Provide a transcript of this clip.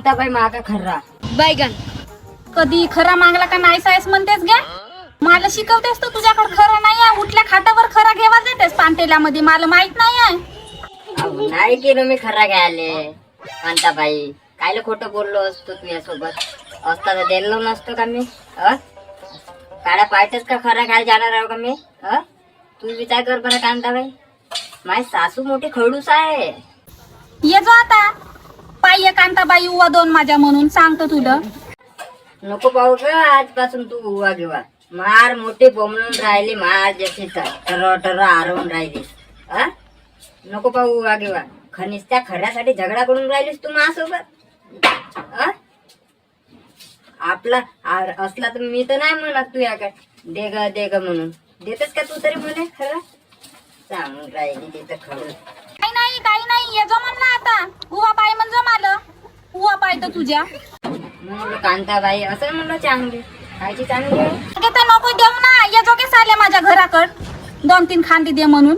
कांताबाई मागा खर्रा बैगन कधी खरा मागला का नाही सायस म्हणतेस गे. मला शिकवतेस तर तुझ्याकडे खरं नाही आहे. उठल्या खाटावर खरा घेवा देतेस पानटेल्यामध्ये. मला माहित नाही आहे. अहो, नाही केलं मी खरा घ्यायले. कांताबाई कायले खोटं बोललो असतो तुझ्यासोबत. असता तर दिलो नसतो का मी. काळ्या पायटच का खरा घ्यायला जाणार आहो का मी. तू विचार कर बरं कांताबाई. माझी सासू मोठी खडूस आहे. ये जो आता पाय कांताबाई उवा दोन माझ्या म्हणून सांगतो तुला. नको पाहू ग आजपासून तू उवा घेवा. मार मोठी बोंबलून राहिली. मार जशी टर आरवून राहिलीस. नको पाहू उवा घेवा. खनिस्त्या खऱ्यासाठी झगडा करून राहिलीस तू माझ्यासोबत. आपला असला तर मी तर नाही म्हणत तू याकडे दे ग म्हणून. देतेस का तू तरी म्हणे खरं. सांगून राहिली तिथं खरं. काही नाही ये जो म्हणला आता उवा पाय म्हणजे मला उवा पाय तर तुझ्या म्हणलं कांताबाई असं म्हणलं चांगली खायची चांगली आहे. ते नको देऊ ना. ये जो के साले माझ्या घराकड 2-3 खांदी दे म्हणून.